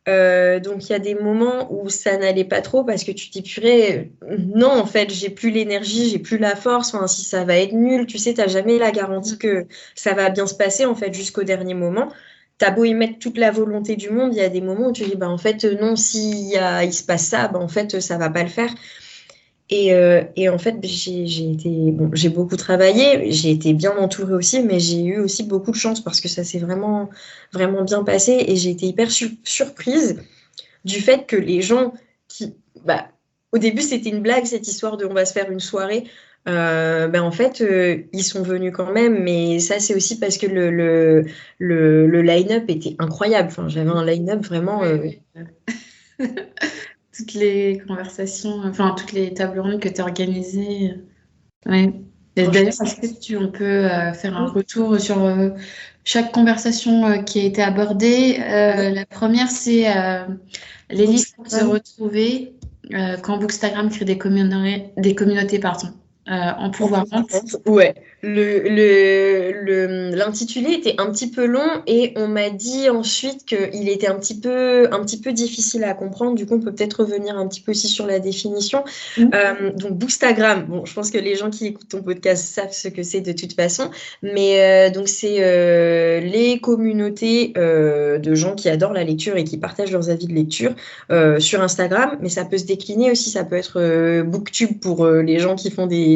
Donc, il y a des moments où ça n'allait pas trop parce que tu t'y purée. Non, en fait, j'ai plus l'énergie, j'ai plus la force. Enfin, si ça va être nul, tu sais, tu n'as jamais la garantie que ça va bien se passer, en fait, jusqu'au dernier moment. T'as beau y mettre toute la volonté du monde, il y a des moments où tu dis, bah, en fait, non, il se passe ça, bah, en fait, ça va pas le faire. Et en fait, j'ai beaucoup travaillé, j'ai été bien entourée aussi, mais j'ai eu aussi beaucoup de chance parce que ça s'est vraiment, vraiment bien passé et j'ai été hyper surprise du fait que les gens bah, au début, c'était une blague, cette histoire de on va se faire une soirée. En fait, ils sont venus quand même, mais ça, c'est aussi parce que le line-up était incroyable. Enfin, j'avais un line-up vraiment. Toutes les conversations, enfin, toutes les tables rondes que tu as organisées. Ouais. D'ailleurs, est-ce que on peut faire un retour sur chaque conversation qui a été abordée? La première, c'est les livres pour se retrouver quand Bookstagram crée des communautés pardon, en pouvoir vente. Ouais. L'intitulé était un petit peu long et on m'a dit ensuite qu'il était un petit peu difficile à comprendre. Du coup, on peut peut-être revenir un petit peu aussi sur la définition. Donc, Bookstagram, bon, je pense que les gens qui écoutent ton podcast savent ce que c'est de toute façon. Mais donc, c'est les communautés de gens qui adorent la lecture et qui partagent leurs avis de lecture sur Instagram. Mais ça peut se décliner aussi. Ça peut être Booktube pour les gens qui font des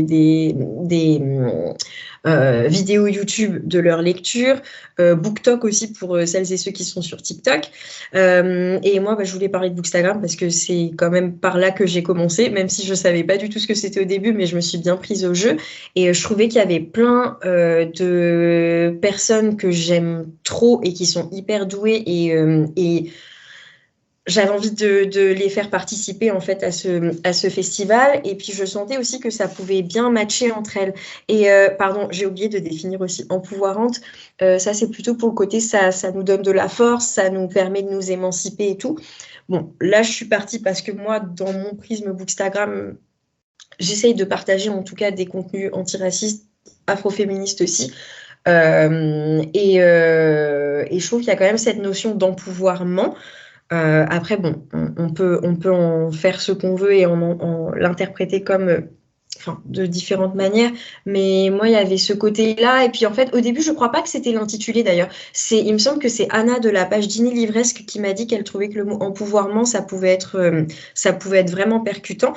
vidéos YouTube de leur lecture, BookTok aussi pour celles et ceux qui sont sur TikTok. Et moi, je voulais parler de Bookstagram parce que c'est quand même par là que j'ai commencé, même si je savais pas du tout ce que c'était au début, mais je me suis bien prise au jeu. Et je trouvais qu'il y avait plein de personnes que j'aime trop et qui sont hyper douées et j'avais envie de les faire participer en fait à ce festival et puis je sentais aussi que ça pouvait bien matcher entre elles. Et pardon, j'ai oublié de définir aussi empouvoirante. Ça c'est plutôt pour le côté ça nous donne de la force, ça nous permet de nous émanciper et tout. Bon, là je suis partie parce que moi dans mon prisme Bookstagram, j'essaye de partager en tout cas des contenus antiracistes, afroféministes aussi. Et je trouve qu'il y a quand même cette notion d'empouvoirment. Après, bon, on peut en faire ce qu'on veut et en l'interpréter comme, de différentes manières. Mais moi, il y avait ce côté-là. Et puis, en fait, au début, je ne crois pas que c'était l'intitulé d'ailleurs. Il me semble que c'est Anna de la page Dîner Livresque qui m'a dit qu'elle trouvait que le mot empouvoirment, ça pouvait être vraiment percutant.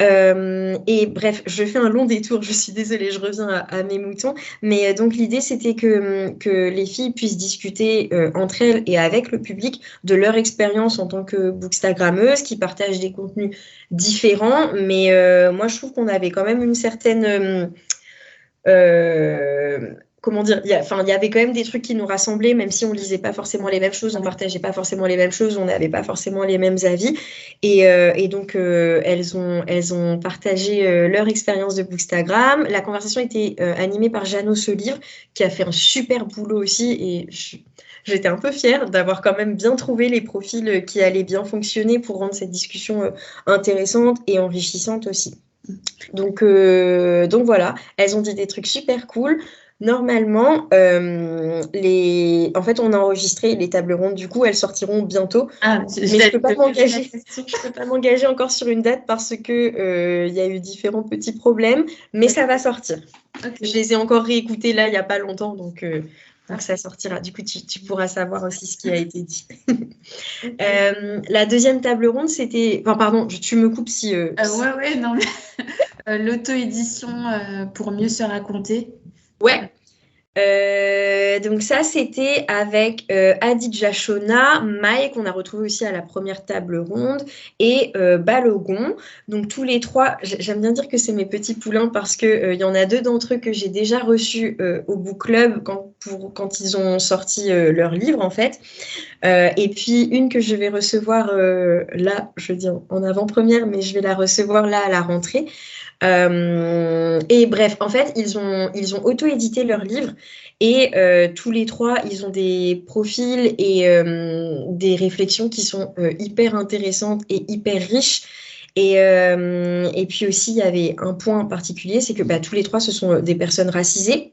Et bref, je fais un long détour, je suis désolée, je reviens à mes moutons. Mais donc l'idée, c'était que les filles puissent discuter entre elles et avec le public de leur expérience en tant que bookstagrammeuses, qui partagent des contenus différents. Mais moi, je trouve qu'on avait quand même une certaine... comment dire, il y avait quand même des trucs qui nous rassemblaient, même si on lisait pas forcément les mêmes choses, on partageait pas forcément les mêmes choses, on n'avait pas forcément les mêmes avis. Et donc, elles ont partagé leur expérience de Bookstagram. La conversation était animée par Jeannot Selivre, qui a fait un super boulot aussi. Et j'étais un peu fière d'avoir quand même bien trouvé les profils qui allaient bien fonctionner pour rendre cette discussion intéressante et enrichissante aussi. Donc voilà, elles ont dit des trucs super cool. Normalement, en fait, on a enregistré les tables rondes. Du coup, elles sortiront bientôt. Mais je peux pas m'engager encore sur une date parce que y a eu différents petits problèmes. Mais ça va sortir. Okay. Je les ai encore réécoutés là, il n'y a pas longtemps. Donc Donc ça sortira. Du coup, tu pourras savoir aussi ce qui a été dit. La deuxième table ronde, c'était... Enfin, pardon, tu me coupes si... Ouais, non, mais l'auto-édition pour mieux se raconter. Ouais. Donc ça, c'était avec Adidja Shona, Mai, qu'on a retrouvé aussi à la première table ronde, et Balogun. Donc tous les trois, j'aime bien dire que c'est mes petits poulains parce que y en a deux d'entre eux que j'ai déjà reçus au book club quand ils ont sorti leur livre, en fait. Et puis une que je vais recevoir là, je veux dire en avant-première, mais je vais la recevoir là à la rentrée. Et bref, en fait, ils ont auto-édité leur livre et tous les trois, ils ont des profils et des réflexions qui sont hyper intéressantes et hyper riches. Et puis aussi, il y avait un point particulier, c'est que tous les trois, ce sont des personnes racisées.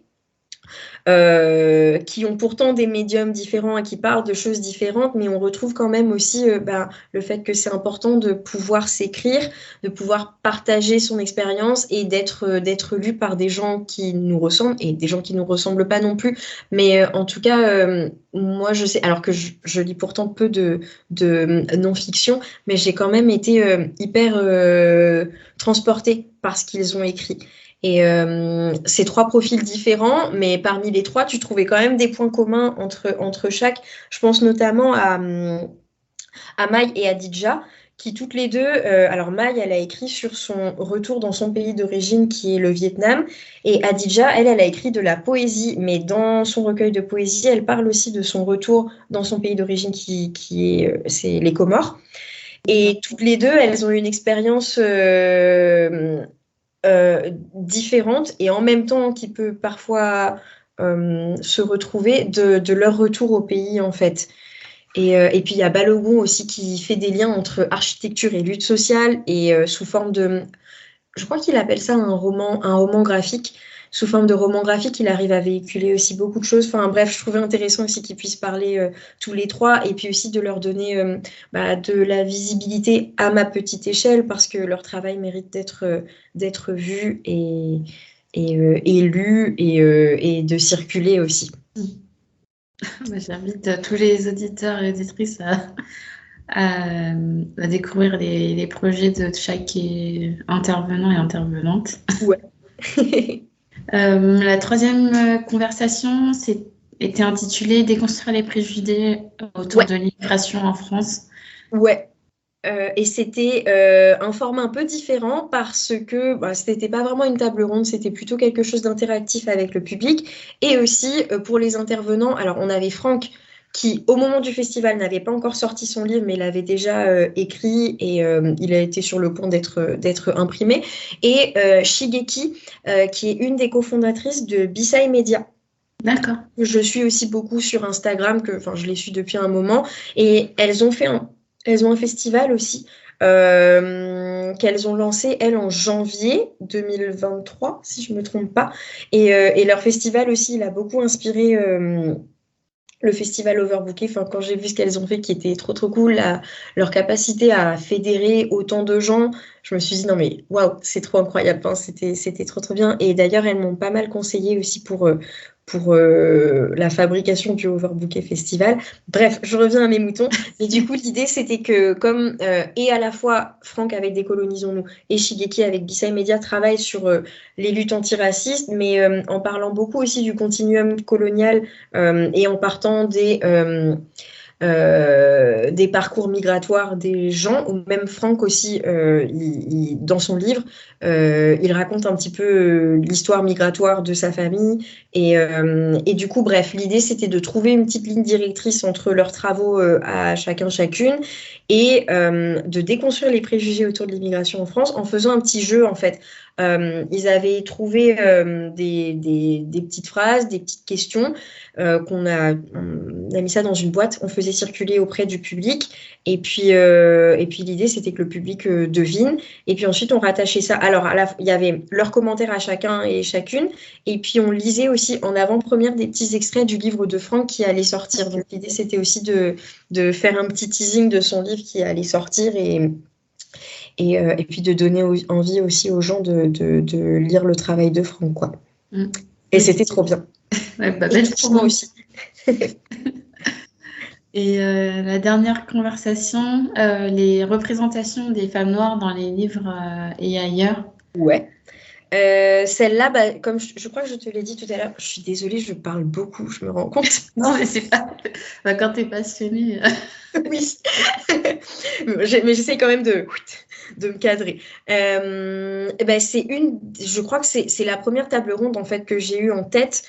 Qui ont pourtant des médiums différents et qui parlent de choses différentes, mais on retrouve quand même aussi le fait que c'est important de pouvoir s'écrire, de pouvoir partager son expérience et d'être lu par des gens qui nous ressemblent et des gens qui nous ressemblent pas non plus. Mais en tout cas, moi je sais, alors que je lis pourtant peu de non-fiction, mais j'ai quand même été hyper transportée par ce qu'ils ont écrit. Et c'est trois profils différents, mais parmi les trois, tu trouvais quand même des points communs entre chaque. Je pense notamment à Mai et Adidja, qui toutes les deux, alors Mai, elle a écrit sur son retour dans son pays d'origine, qui est le Vietnam, et Adidja, elle a écrit de la poésie, mais dans son recueil de poésie, elle parle aussi de son retour dans son pays d'origine, c'est les Comores. Et toutes les deux, elles ont une expérience différentes et en même temps qui peut parfois se retrouver de leur retour au pays, en fait. Et puis il y a Balogun aussi qui fait des liens entre architecture et lutte sociale et sous forme de... Je crois qu'il appelle ça un roman graphique. Sous forme de roman graphique, il arrive à véhiculer aussi beaucoup de choses. Enfin bref, je trouvais intéressant aussi qu'ils puissent parler tous les trois et puis aussi de leur donner de la visibilité à ma petite échelle parce que leur travail mérite d'être vu et lu et de circuler aussi. J'invite tous les auditeurs et auditrices à découvrir les projets de chaque intervenant et intervenante. Ouais. La troisième conversation était intitulée Déconstruire les préjugés autour de l'immigration en France. Ouais. Et c'était un format un peu différent parce que ce n'était pas vraiment une table ronde, c'était plutôt quelque chose d'interactif avec le public. Et aussi pour les intervenants, alors on avait Franck qui, au moment du festival, n'avait pas encore sorti son livre, mais l'avait déjà écrit et il a été sur le point d'être imprimé. Et Shigeki, qui est une des cofondatrices de Bisai Media. D'accord. Je suis aussi beaucoup sur Instagram, je les suis depuis un moment. Et elles ont un festival aussi qu'elles ont lancé, elles, en janvier 2023, si je ne me trompe pas. Et leur festival aussi, il a beaucoup inspiré le festival Overbooké. Quand j'ai vu ce qu'elles ont fait, qui était trop, trop cool, leur capacité à fédérer autant de gens, je me suis dit, non mais, waouh, c'est trop incroyable. C'était trop, trop bien. Et d'ailleurs, elles m'ont pas mal conseillé aussi pour la fabrication du Overbooké Festival. Bref, je reviens à mes moutons. Mais du coup, l'idée, c'était que comme et à la fois Franck avec Décolonisons-nous et Shigeki avec Bisai Media travaillent sur les luttes antiracistes, mais en parlant beaucoup aussi du continuum colonial et en partant des parcours migratoires des gens, ou même Franck aussi, dans son livre, il raconte un petit peu l'histoire migratoire de sa famille. Et du coup, bref, l'idée, c'était de trouver une petite ligne directrice entre leurs travaux à chacune, et de déconstruire les préjugés autour de l'immigration en France en faisant un petit jeu, en fait. Ils avaient trouvé des petites phrases, des petites questions on a mis ça dans une boîte, on faisait circuler auprès du public et puis l'idée c'était que le public devine et puis ensuite on rattachait ça. Alors il y avait leurs commentaires à chacun et chacune et puis on lisait aussi en avant-première des petits extraits du livre de Franck qui allait sortir. Donc l'idée c'était aussi de faire un petit teasing de son livre qui allait sortir et puis de donner envie aussi aux gens de lire le travail de Franck, quoi. Et c'était trop bien. Ouais, bah, Et belle effectivement promo. aussi. Et la dernière conversation, les représentations des femmes noires dans les livres et ailleurs. Ouais. Celle-là, bah, comme je crois que je te l'ai dit tout à l'heure, je suis désolée, je parle beaucoup, je me rends compte. Non, mais c'est pas. Bah, quand t'es passionné. Oui, mais j'essaie quand même de me cadrer. Eh ben, je crois que c'est la première table ronde en fait que j'ai eue en tête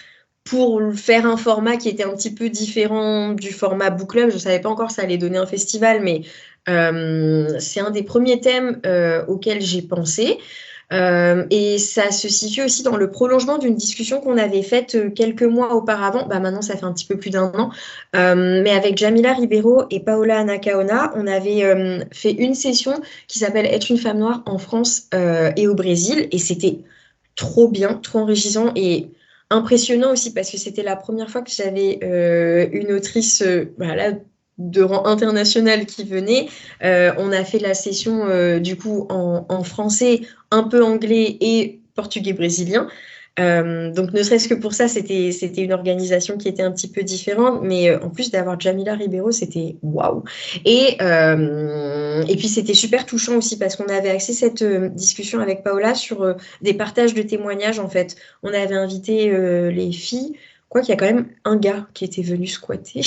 pour faire un format qui était un petit peu différent du format book club. Je savais pas encore que ça allait donner un festival, mais c'est un des premiers thèmes auxquels j'ai pensé. Et ça se situe aussi dans le prolongement d'une discussion qu'on avait faite quelques mois auparavant. Bah, maintenant, ça fait un petit peu plus d'un an. Mais avec Jamila Ribeiro et Paola Anacaona, on avait fait une session qui s'appelle Être une femme noire en France et au Brésil. Et c'était trop bien, trop enrichissant et impressionnant aussi parce que c'était la première fois que j'avais une autrice voilà, de rang international qui venait. On a fait la session du coup en français, un peu anglais et portugais brésilien. Donc ne serait-ce que pour ça, c'était une organisation qui était un petit peu différente, mais en plus d'avoir Jamila Ribeiro, c'était waouh. Et puis c'était super touchant aussi parce qu'on avait axé cette discussion avec Paola sur des partages de témoignages en fait. On avait invité les filles. Quoi qu'il y a quand même un gars qui était venu squatter,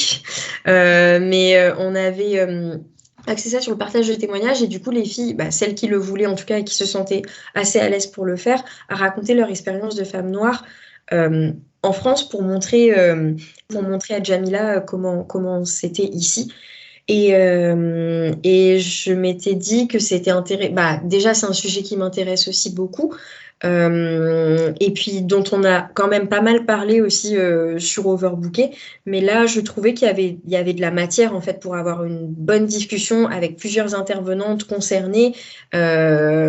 mais on avait axé ça sur le partage de témoignages et du coup les filles, bah, celles qui le voulaient en tout cas et qui se sentaient assez à l'aise pour le faire, à raconter leur expérience de femme noire en France pour montrer à Jamila comment c'était ici. Et je m'étais dit que c'était intéressant. Bah, déjà, c'est un sujet qui m'intéresse aussi beaucoup. Et puis, dont on a quand même pas mal parlé aussi sur Overbooké. Mais là, je trouvais qu'il y avait de la matière, en fait, pour avoir une bonne discussion avec plusieurs intervenantes concernées et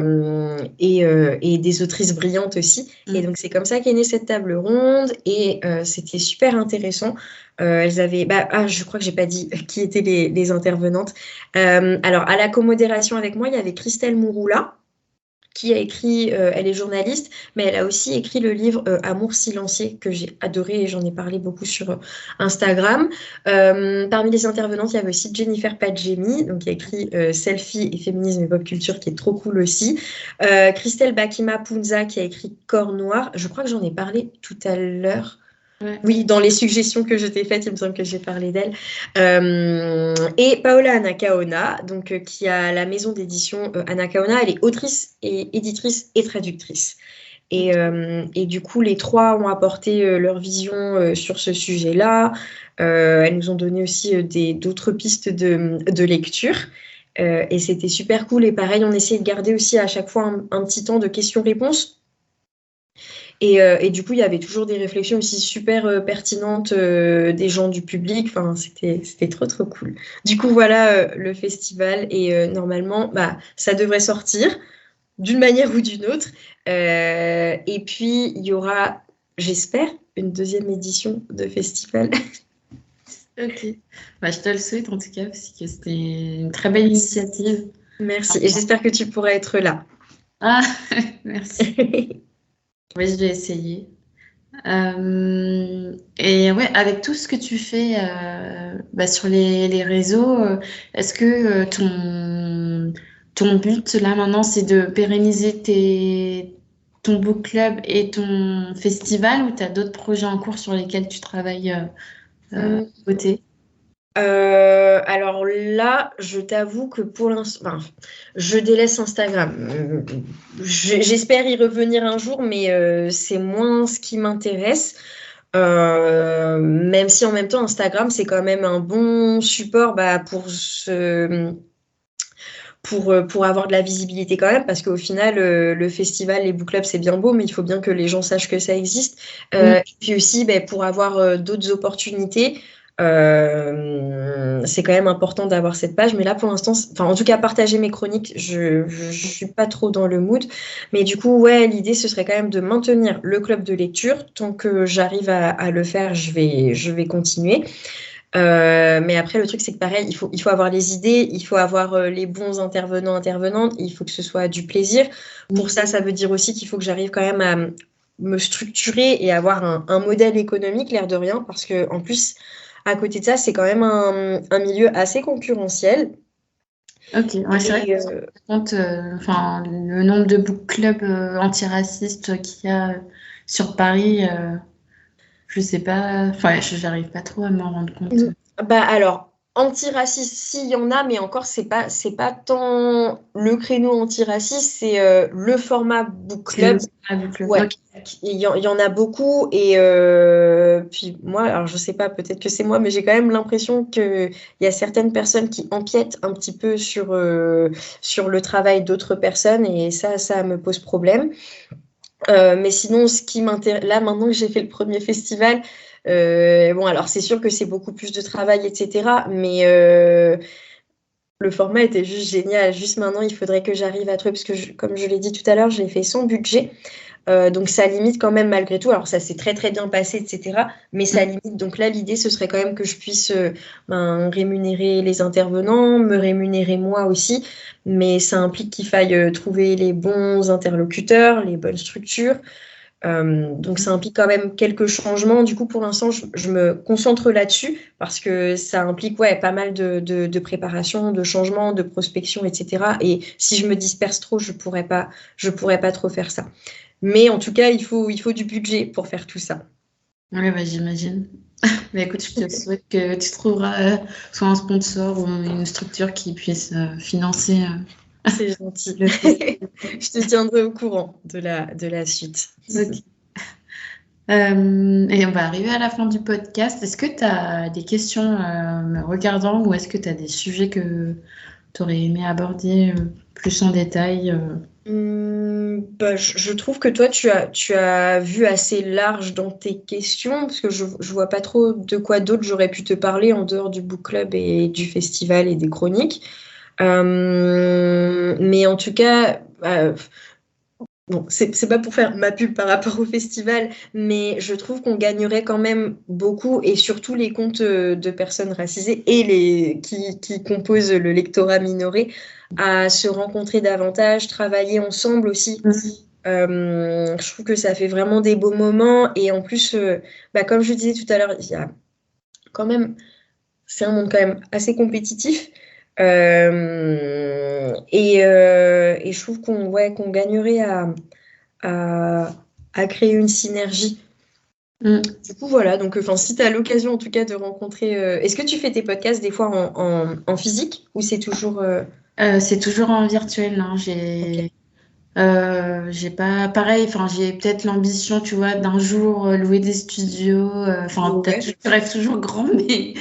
des autrices brillantes aussi. Et donc, c'est comme ça qu'est née cette table ronde. Et c'était super intéressant. Elles avaient, je crois que j'ai pas dit qui étaient les intervenantes. Alors, à la comodération avec moi, il y avait Christelle Mouroula, qui a écrit, elle est journaliste, mais elle a aussi écrit le livre Amour silencieux, que j'ai adoré et j'en ai parlé beaucoup sur Instagram. Parmi les intervenantes, il y avait aussi Jennifer Padjemi, donc qui a écrit Selfie et féminisme et pop culture, qui est trop cool aussi. Christelle Bakima Punza, qui a écrit Corps noir. Je crois que j'en ai parlé tout à l'heure. Ouais. Oui, dans les suggestions que je t'ai faites, il me semble que j'ai parlé d'elle. Et Paola Anacaona, donc, qui a la maison d'édition Anacaona, elle est autrice et éditrice et traductrice. Et du coup, les trois ont apporté leur vision sur ce sujet-là. Elles nous ont donné aussi d'autres pistes de lecture. Et c'était super cool. Et pareil, on essayait de garder aussi à chaque fois un petit temps de questions-réponses. Et du coup, il y avait toujours des réflexions aussi super pertinentes des gens du public. Enfin, c'était trop, trop cool. Du coup, voilà le festival. Et normalement, ça devrait sortir d'une manière ou d'une autre. Et puis, il y aura, j'espère, une deuxième édition de festival. Ok. Je te le souhaite en tout cas, parce que c'était une très belle initiative. Merci. Et j'espère que tu pourras être là. Ah, merci. Oui, je vais essayer. Et ouais, avec tout ce que tu fais sur les réseaux, est-ce que ton but là maintenant, c'est de pérenniser ton book club et ton festival ou tu as d'autres projets en cours sur lesquels tu travailles à côté? Alors là, je t'avoue que pour l'instant, je délaisse Instagram. J'espère y revenir un jour, mais c'est moins ce qui m'intéresse. Même si en même temps, Instagram, c'est quand même un bon support pour avoir de la visibilité quand même, parce qu'au final, le festival, les book clubs, c'est bien beau, mais il faut bien que les gens sachent que ça existe. Et puis aussi, pour avoir d'autres opportunités, c'est quand même important d'avoir cette page. Mais là, pour l'instant, en tout cas, partager mes chroniques, je suis pas trop dans le mood. Mais du coup, ouais, l'idée, ce serait quand même de maintenir le club de lecture. Tant que j'arrive à le faire, je vais continuer. Mais après, le truc, c'est que pareil, il faut avoir les idées, il faut avoir les bons intervenants, intervenantes, il faut que ce soit du plaisir. Pour ça, ça veut dire aussi qu'il faut que j'arrive quand même me structurer et avoir un modèle économique, l'air de rien, parce que en plus, à côté de ça, c'est quand même un milieu assez concurrentiel. Ok, ouais, c'est vrai que Et compte, enfin, le nombre de book clubs antiracistes qu'il y a sur Paris, je sais pas, enfin, j'arrive pas trop à m'en rendre compte. bah alors, antiraciste, s'il y en a, mais encore, c'est pas tant le créneau antiraciste, c'est le format book C'est le club. book club. Ouais, Ok. il y en a beaucoup. Et puis moi, alors je sais pas, peut-être que c'est moi, mais j'ai quand même l'impression qu'il y a certaines personnes qui empiètent un petit peu sur le travail d'autres personnes, et ça me pose problème. Mais sinon, ce qui m'intéresse, là, maintenant que j'ai fait le premier festival, bon, alors c'est sûr que c'est beaucoup plus de travail, etc. Mais le format était juste génial. Juste maintenant, il faudrait que j'arrive à trouver, parce que comme je l'ai dit tout à l'heure, j'ai fait sans budget. Donc ça limite quand même malgré tout. Alors ça s'est très très bien passé, etc. Mais ça limite. Donc là, l'idée, ce serait quand même que je puisse rémunérer les intervenants, me rémunérer moi aussi. Mais ça implique qu'il faille trouver les bons interlocuteurs, les bonnes structures. Donc ça implique quand même quelques changements. Du coup, pour l'instant, je me concentre là-dessus parce que ça implique pas mal de préparation, de changement, de prospection, etc. Et si je me disperse trop, je pourrais pas trop faire ça. Mais en tout cas, il faut du budget pour faire tout ça. Ouais, bah, j'imagine. Mais écoute, je te souhaite que tu trouveras soit un sponsor ou une structure qui puisse financer C'est gentil. le festival. Je te tiendrai au courant de la suite. Ok. Et on va arriver à la fin du podcast. Est-ce que tu as des questions me regardant ou est-ce que tu as des sujets que tu aurais aimé aborder plus en détail Bah, je trouve que toi, tu as vu assez large dans tes questions, parce que je vois pas trop de quoi d'autre j'aurais pu te parler en dehors du book club et du festival et des chroniques. Mais en tout cas, bon, c'est pas pour faire ma pub par rapport au festival, mais je trouve qu'on gagnerait quand même beaucoup, et surtout les comptes de personnes racisées et les qui composent le lectorat minoré, à se rencontrer davantage, travailler ensemble aussi. Mhm. Je trouve que ça fait vraiment des beaux moments, et en plus, comme je disais tout à l'heure, il y a quand même, c'est un monde quand même assez compétitif. Et je trouve qu'on gagnerait à, à créer une synergie. Mm. Du coup, voilà. Donc, enfin, si tu as l'occasion, en tout cas, de rencontrer. Est-ce que tu fais tes podcasts des fois en physique, ou c'est toujours. C'est toujours en virtuel, hein. Ok. J'ai pas pareil, enfin j'ai peut-être l'ambition, tu vois, d'un jour louer des studios. Enfin peut-être Ouais. je rêve toujours grand, mais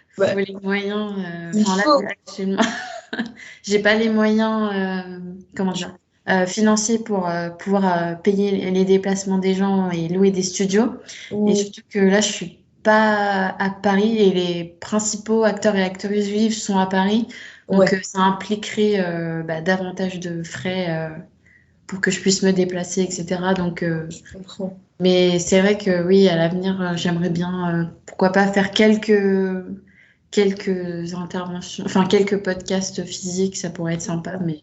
faut Bah, les moyens. il Enfin là faut. actuellement, j'ai pas les moyens, comment dire, financiers pour pouvoir payer les déplacements des gens et louer des studios. Et Oui. surtout que là je suis pas à Paris et les principaux acteurs et actrices juives sont à Paris, donc Ouais, ça impliquerait davantage de frais. Pour que je puisse me déplacer, etc. Donc, je comprends. mais c'est vrai que oui, à l'avenir, j'aimerais bien, pourquoi pas faire quelques interventions, enfin quelques podcasts physiques, ça pourrait être sympa, mais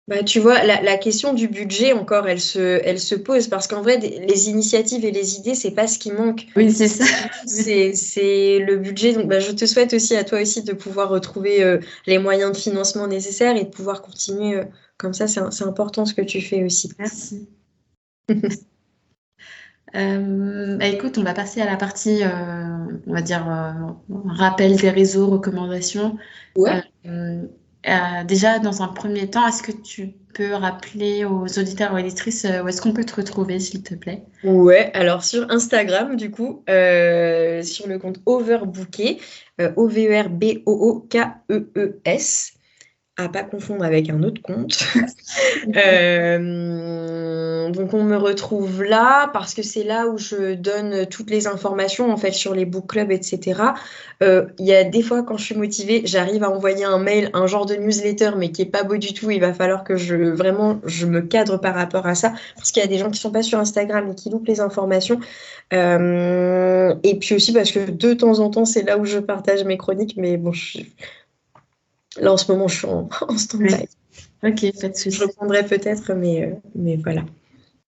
Bah, tu vois, la question du budget, encore, elle se pose, parce qu'en vrai, les initiatives et les idées, c'est pas ce qui manque. oui, c'est ça. C'est le budget. Donc, je te souhaite aussi à toi aussi de pouvoir retrouver les moyens de financement nécessaires et de pouvoir continuer comme ça. C'est important ce que tu fais aussi. Merci. Écoute, on va passer à la partie, on va dire, rappel des réseaux, recommandations. Ouais. Euh, Déjà, dans un premier temps, est-ce que tu peux rappeler aux auditeurs ou auditrices où est-ce qu'on peut te retrouver, s'il te plaît? Ouais, alors sur Instagram, du coup, sur le compte Overbooké, Overbookees, à pas confondre avec un autre compte. Donc on me retrouve là parce que c'est là où je donne toutes les informations en fait sur les book clubs, etc. Il y a des fois quand je suis motivée, j'arrive à envoyer un mail, un genre de newsletter, mais qui est pas beau du tout. Il va falloir que je me cadre par rapport à ça, parce qu'il y a des gens qui sont pas sur Instagram et qui loupent les informations. Et puis aussi parce que de temps en temps, c'est là où je partage mes chroniques, mais bon, là en ce moment, je suis en stand-by. Oui. Ok, pas de Je souci. reprendrai peut-être, mais voilà.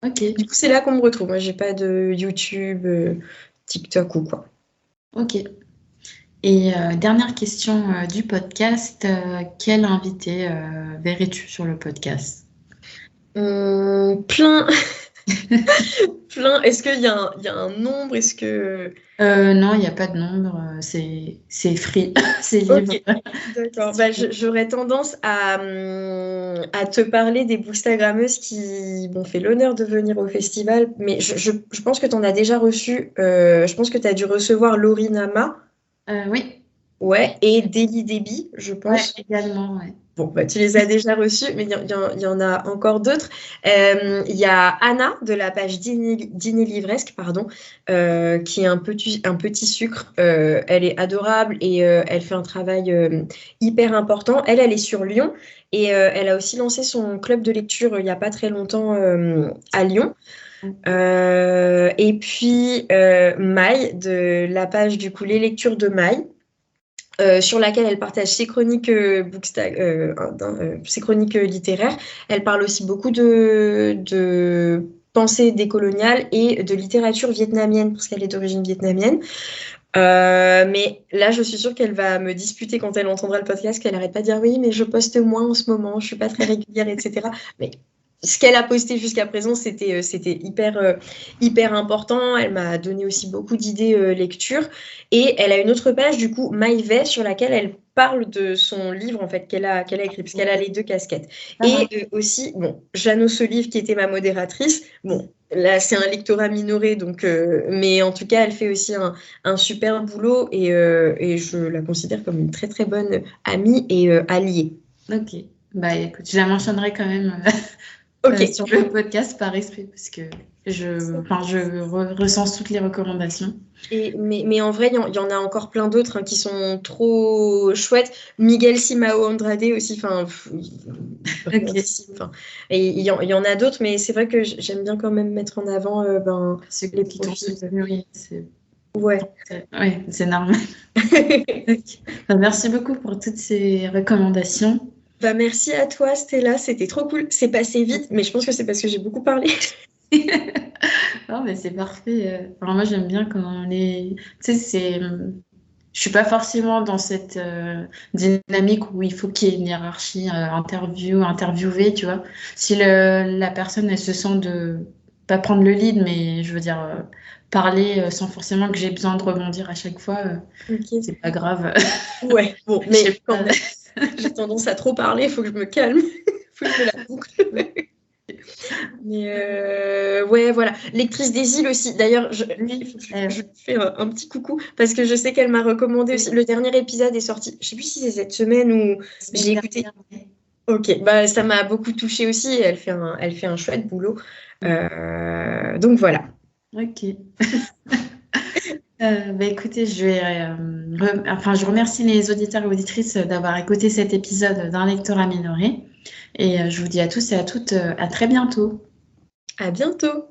Ok, Du coup, c'est là qu'on me retrouve. Moi, j'ai pas de YouTube, TikTok ou quoi. ok. Et dernière question du podcast, quel invité verrais-tu sur le podcast? Plein, plein. Est-ce qu'il y a un nombre? Est-ce que... Non, il n'y a pas de nombre, c'est free, c'est libre. Ok, d'accord. Qu'est-ce que Bah, tu veux? j'aurais tendance à te parler des bookstagrammeuses qui m'ont fait l'honneur de venir au festival, mais je pense que tu en as déjà reçu. Je pense que tu as dû recevoir Laurie Nama, Oui, ouais, et Daily Debbie, je ouais, pense. également, ouais. Bon, bah, tu les as déjà reçus, mais il y en a encore d'autres. Il y a Anna de la page Dîner Livresque, pardon, qui est un petit sucre. Elle est adorable et elle fait un travail hyper important. Elle est sur Lyon et elle a aussi lancé son club de lecture il n'y a pas très longtemps à Lyon. Et puis Maï de la page du coup Les Lectures de Maï sur laquelle elle partage ses chroniques, ses chroniques littéraires. Elle parle aussi beaucoup de pensée décoloniale et de littérature vietnamienne, parce qu'elle est d'origine vietnamienne. Mais là, je suis sûre qu'elle va me disputer quand elle entendra le podcast, qu'elle n'arrête pas de dire oui, mais je poste moins en ce moment, je suis pas très régulière, etc. Mais ce qu'elle a posté jusqu'à présent, c'était hyper important. Elle m'a donné aussi beaucoup d'idées lecture. Et elle a une autre page, du coup, MyVey, sur laquelle elle parle de son livre, en fait, qu'elle a écrit, parce qu'elle a les deux casquettes. Ça Et marche. aussi, bon, Jeannot Olive, qui était ma modératrice, bon, là, c'est un lectorat minoré, donc, mais en tout cas, elle fait aussi un super boulot et je la considère comme une très, très bonne amie et alliée. Ok. Bah écoute, je la mentionnerai quand même Ok. sur le podcast par respect parce que je recense toutes les recommandations. Mais en vrai, il y en a encore plein d'autres hein, qui sont trop chouettes. Miguel Simao Andrade aussi, enfin, Ok. brillantissime. Enfin, et il y en a d'autres, mais c'est vrai que j'aime bien quand même mettre en avant ben, Ceux les qui t'ont profils. soutenu, oui, Ouais. ouais, c'est normal. Ok. Bah, merci beaucoup pour toutes ces recommandations. Bah, merci à toi, Stella. C'était trop cool. C'est passé vite, mais je pense que c'est parce que j'ai beaucoup parlé. Non, mais c'est parfait. Alors moi, j'aime bien quand on est... Tu sais, je suis pas forcément dans cette dynamique où il faut qu'il y ait une hiérarchie, interviewé, tu vois. Si la personne, elle se sent de pas prendre le lead, mais je veux dire parler sans forcément que j'ai besoin de rebondir à chaque fois, Ok. c'est pas grave. Ouais, bon, Je sais mais quand pas. même, j'ai tendance à trop parler, il faut que je me calme. Faut que je me la boucle. Mais ouais, voilà. Lectrice des îles aussi. D'ailleurs, il Oui, faut que je lui fais un petit coucou parce que je sais qu'elle m'a recommandé aussi. Le dernier épisode est sorti. Je sais plus si c'est cette semaine ou semaine j'ai écouté. dernière. Ouais. Ok, bah ça m'a beaucoup touchée aussi. Et elle fait un chouette boulot. Donc voilà. Ok. Bah écoutez, je remercie les auditeurs et auditrices d'avoir écouté cet épisode d'un lectorat minoré. Et je vous dis à tous et à toutes à très bientôt. À bientôt.